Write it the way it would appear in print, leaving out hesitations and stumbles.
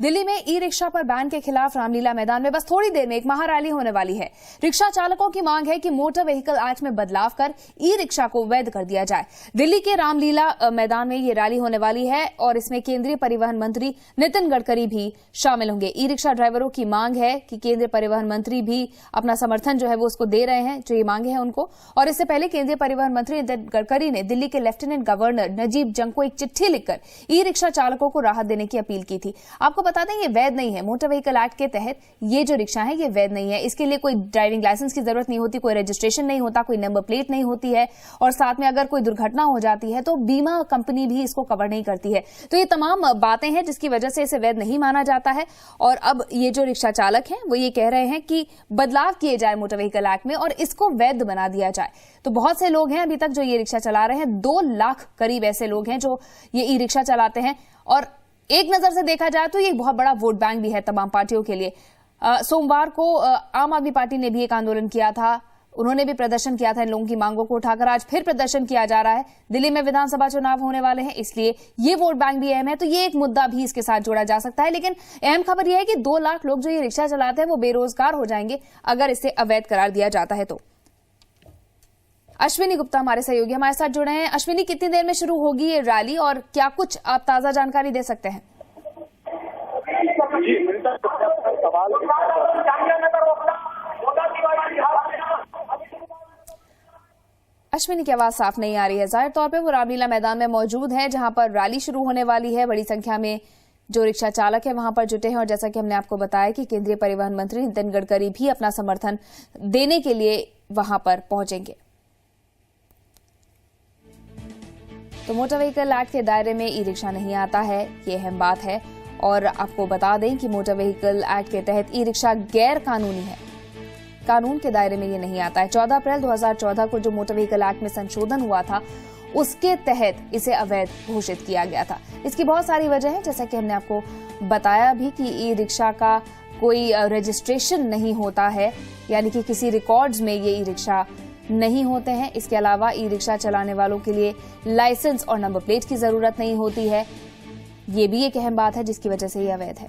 दिल्ली में e rickshaw पर ban के खिलाफ रामलीला मैदान में बस थोड़ी देर में एक महारैली होने वाली है। रिक्शा चालकों की मांग है कि मोटर व्हीकल एक्ट में बदलाव कर ई रिक्शा को वैध कर दिया जाए। दिल्ली के रामलीला मैदान में ये रैली होने वाली है और इसमें केंद्रीय परिवहन मंत्री नितिन गडकरी भी शामिल होंगे। ई रिक्शा ड्राइवरों की मांग है कि केंद्रीय परिवहन मंत्री भी अपना समर्थन जो है वो उसको दे रहे हैं, जो ये मांगे हैं उनको। और इससे पहले केंद्रीय परिवहन मंत्री नितिन गडकरी ने दिल्ली के लेफ्टिनेंट गवर्नर नजीब जंग को एक चिट्ठी लिखकर ई रिक्शा चालकों को राहत देने की अपील की थी। आपको बता दें, ये वैध नहीं है। मोटर व्हीकल एक्ट के तहत ये जो रिक्शा है ये वैध नहीं है। इसके लिए कोई ड्राइविंग लाइसेंस की जरूरत नहीं होती, कोई रजिस्ट्रेशन नहीं होता, कोई नंबर प्लेट नहीं होती है और साथ में अगर कोई दुर्घटना हो जाती है तो बीमा कंपनी भी इसको कवर नहीं करती है। तो ये तमाम बातें हैं जिसकी वजह से इसे वैध नहीं माना जाता है। और अब ये जो रिक्शा चालक हैं वो ये कह रहे हैं कि बदलाव किए जाए मोटर व्हीकल एक्ट में और इसको वैध बना दिया जाए। तो बहुत से लोग हैं अभी तक जो ये रिक्शा चला रहे हैं, 2 लाख करीब ऐसे लोग हैं जो ये ई रिक्शा चलाते हैं। और एक नजर से देखा जाए तो ये बहुत बड़ा वोट बैंक भी है तमाम पार्टियों के लिए। सोमवार को आम आदमी पार्टी ने भी एक आंदोलन किया था, उन्होंने भी प्रदर्शन किया था इन लोगों की मांगों को उठाकर। आज फिर प्रदर्शन किया जा रहा है। दिल्ली में विधानसभा चुनाव होने वाले हैं, इसलिए ये वोट बैंक भी अहम है, तो ये एक मुद्दा भी इसके साथ जोड़ा जा सकता है। लेकिन अहम खबर यह है कि 2 लाख लोग जो ये रिक्शा चलाते हैं वो बेरोजगार हो जाएंगे अगर इसे अवैध करार दिया जाता है तो। अश्विनी गुप्ता हमारे सहयोगी हमारे साथ जुड़े हैं। अश्विनी, कितनी देर में शुरू होगी ये रैली और क्या कुछ आप ताजा जानकारी दे सकते हैं? अश्विनी की आवाज साफ नहीं आ रही है। जाहिर तौर पे वो रामलीला मैदान में मौजूद है जहां पर रैली शुरू होने वाली है। बड़ी संख्या में जो रिक्शा चालक है वहां पर जुटे हैं और जैसा कि हमने आपको बताया कि केंद्रीय परिवहन मंत्री नितिन गडकरी भी अपना समर्थन देने के लिए वहां पर पहुंचेंगे। तो मोटर व्हीकल एक्ट के दायरे में ई रिक्शा नहीं आता है, ये अहम बात है। और आपको बता दें कि मोटर व्हीकल एक्ट के तहत ई रिक्शा गैर कानूनी है, कानून के दायरे में ये नहीं आता है। 14 अप्रैल 2014 को जो मोटर व्हीकल एक्ट में संशोधन हुआ था उसके तहत इसे अवैध घोषित किया गया था। इसकी बहुत सारी वजह है, जैसा कि हमने आपको बताया भी कि ई रिक्शा का कोई रजिस्ट्रेशन नहीं होता है, यानी कि किसी रिकॉर्ड्स में ये ई रिक्शा नहीं होते हैं। इसके अलावा ई रिक्शा चलाने वालों के लिए लाइसेंस और नंबर प्लेट की जरूरत नहीं होती है। ये भी एक अहम बात है जिसकी वजह से ये अवैध है।